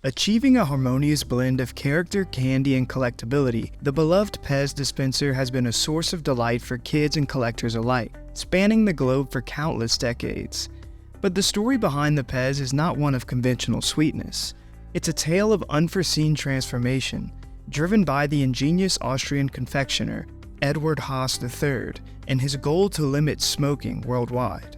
Achieving a harmonious blend of character, candy, and collectability, the beloved Pez dispenser has been a source of delight for kids and collectors alike, spanning the globe for countless decades. But the story behind the Pez is not one of conventional sweetness. It's a tale of unforeseen transformation, driven by the ingenious Austrian confectioner Edward Haas III and his goal to limit smoking worldwide.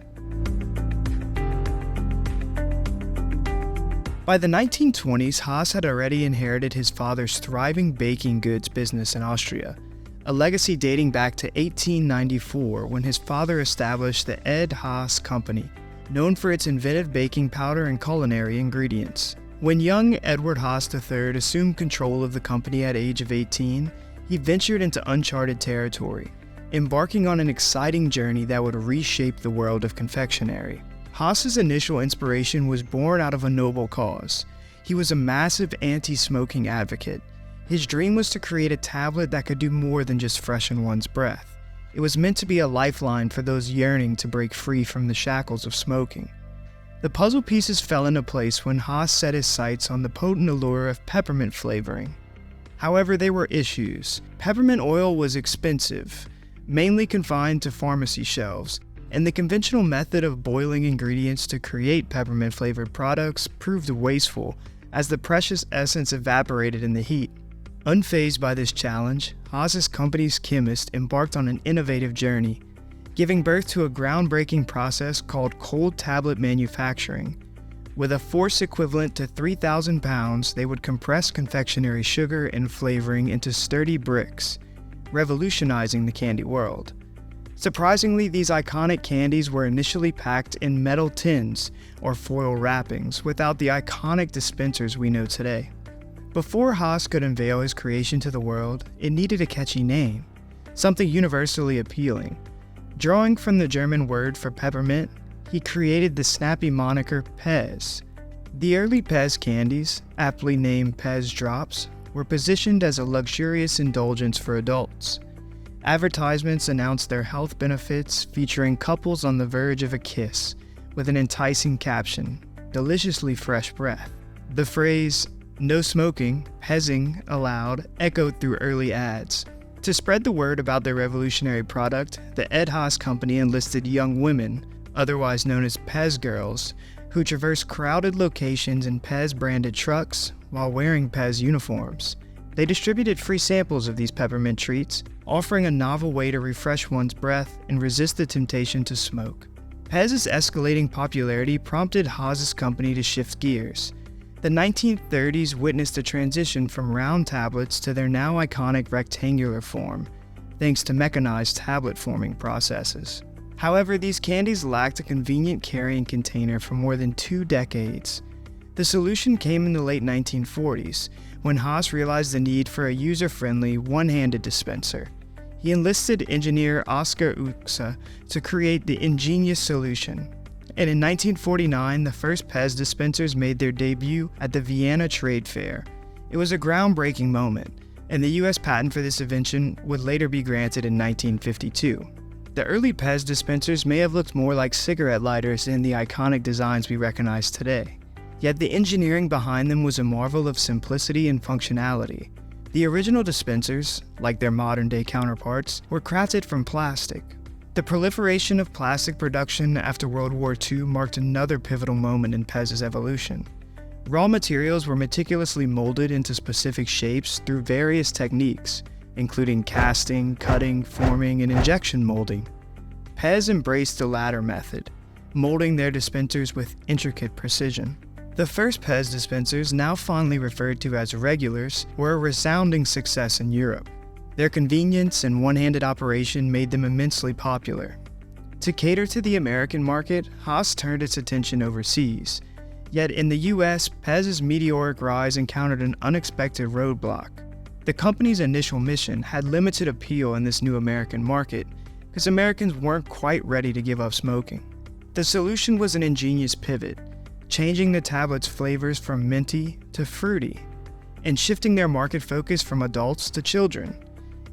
By the 1920s, Haas had already inherited his father's thriving baking goods business in Austria, a legacy dating back to 1894 when his father established the Ed Haas Company, known for its inventive baking powder and culinary ingredients. When young Edward Haas III assumed control of the company at age of 18, he ventured into uncharted territory, embarking on an exciting journey that would reshape the world of confectionery. Haas's initial inspiration was born out of a noble cause. He was a massive anti-smoking advocate. His dream was to create a tablet that could do more than just freshen one's breath. It was meant to be a lifeline for those yearning to break free from the shackles of smoking. The puzzle pieces fell into place when Haas set his sights on the potent allure of peppermint flavoring. However, there were issues. Peppermint oil was expensive, mainly confined to pharmacy shelves, and the conventional method of boiling ingredients to create peppermint-flavored products proved wasteful as the precious essence evaporated in the heat. Unfazed by this challenge, Haas's company's chemist embarked on an innovative journey, giving birth to a groundbreaking process called cold tablet manufacturing. With a force equivalent to 3,000 pounds, they would compress confectionery sugar and flavoring into sturdy bricks, revolutionizing the candy world. Surprisingly, these iconic candies were initially packed in metal tins or foil wrappings without the iconic dispensers we know today. Before Haas could unveil his creation to the world, it needed a catchy name, something universally appealing. Drawing from the German word for peppermint, he created the snappy moniker Pez. The early Pez candies, aptly named Pez Drops, were positioned as a luxurious indulgence for adults. Advertisements announced their health benefits, featuring couples on the verge of a kiss, with an enticing caption, "Deliciously fresh breath." The phrase, "no smoking, pezzing allowed," echoed through early ads. To spread the word about their revolutionary product, the Ed Haas Company enlisted young women, otherwise known as Pez girls, who traversed crowded locations in Pez-branded trucks while wearing Pez uniforms. They distributed free samples of these peppermint treats, offering a novel way to refresh one's breath and resist the temptation to smoke. Pez's escalating popularity prompted Haas's company to shift gears. The 1930s witnessed a transition from round tablets to their now iconic rectangular form, thanks to mechanized tablet forming processes. However, these candies lacked a convenient carrying container for more than 2 decades. The solution came in the late 1940s, when Haas realized the need for a user-friendly, one-handed dispenser. He enlisted engineer Oskar Uxa to create the ingenious solution. And in 1949, the first Pez dispensers made their debut at the Vienna Trade Fair. It was a groundbreaking moment, and the US patent for this invention would later be granted in 1952. The early Pez dispensers may have looked more like cigarette lighters than the iconic designs we recognize today. Yet the engineering behind them was a marvel of simplicity and functionality. The original dispensers, like their modern-day counterparts, were crafted from plastic. The proliferation of plastic production after World War II marked another pivotal moment in Pez's evolution. Raw materials were meticulously molded into specific shapes through various techniques, including casting, cutting, forming, and injection molding. Pez embraced the latter method, molding their dispensers with intricate precision. The first Pez dispensers, now fondly referred to as regulars, were a resounding success in Europe. Their convenience and one-handed operation made them immensely popular. To cater to the American market, Haas turned its attention overseas. Yet in the US, Pez's meteoric rise encountered an unexpected roadblock. The company's initial mission had limited appeal in this new American market, because Americans weren't quite ready to give up smoking. The solution was an ingenious pivot, changing the tablet's flavors from minty to fruity, and shifting their market focus from adults to children.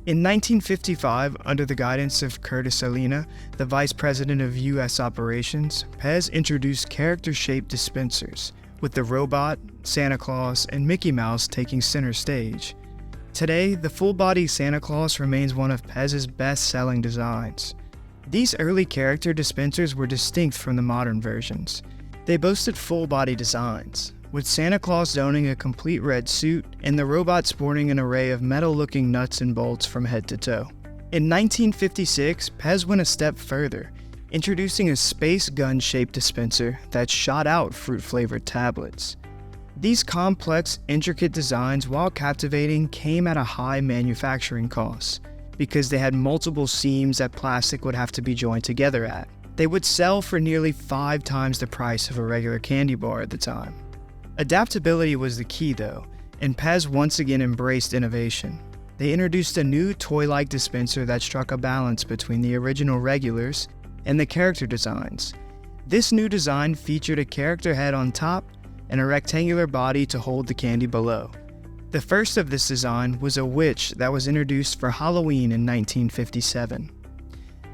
In 1955, under the guidance of Curtis Salina, the vice president of U.S. operations, Pez introduced character-shaped dispensers, with the robot, Santa Claus, and Mickey Mouse taking center stage. Today, the full-body Santa Claus remains one of Pez's best-selling designs. These early character dispensers were distinct from the modern versions. They boasted full-body designs, with Santa Claus donning a complete red suit and the robot sporting an array of metal-looking nuts and bolts from head to toe. In 1956, Pez went a step further, introducing a space gun-shaped dispenser that shot out fruit-flavored tablets. These complex, intricate designs, while captivating, came at a high manufacturing cost, because they had multiple seams that plastic would have to be joined together at. They would sell for nearly 5 times the price of a regular candy bar at the time. Adaptability was the key though, and Pez once again embraced innovation. They introduced a new toy-like dispenser that struck a balance between the original regulars and the character designs. This new design featured a character head on top and a rectangular body to hold the candy below. The first of this design was a witch that was introduced for Halloween in 1957.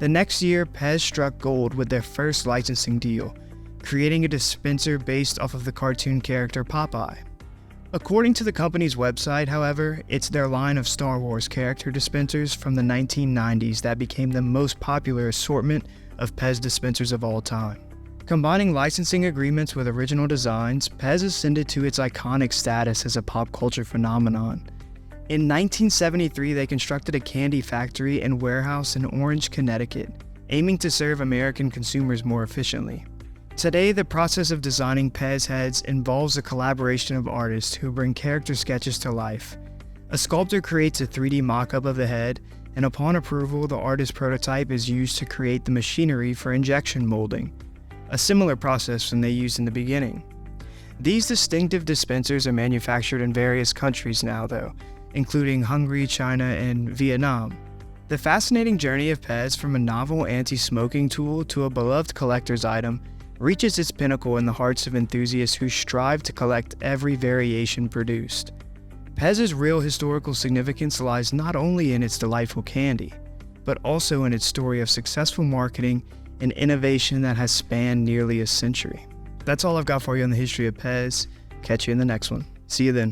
The next year, Pez struck gold with their first licensing deal, creating a dispenser based off of the cartoon character Popeye. According to the company's website, however, it's their line of Star Wars character dispensers from the 1990s that became the most popular assortment of Pez dispensers of all time. Combining licensing agreements with original designs, Pez ascended to its iconic status as a pop culture phenomenon. In 1973, they constructed a candy factory and warehouse in Orange, Connecticut, aiming to serve American consumers more efficiently. Today, the process of designing Pez heads involves a collaboration of artists who bring character sketches to life. A sculptor creates a 3D mock-up of the head, and upon approval, the artist's prototype is used to create the machinery for injection molding, a similar process than they used in the beginning. These distinctive dispensers are manufactured in various countries now though, including Hungary, China, and Vietnam. The fascinating journey of Pez from a novel anti-smoking tool to a beloved collector's item reaches its pinnacle in the hearts of enthusiasts who strive to collect every variation produced. Pez's real historical significance lies not only in its delightful candy, but also in its story of successful marketing and innovation that has spanned nearly a century. That's all I've got for you on the history of Pez. Catch you in the next one. See you then.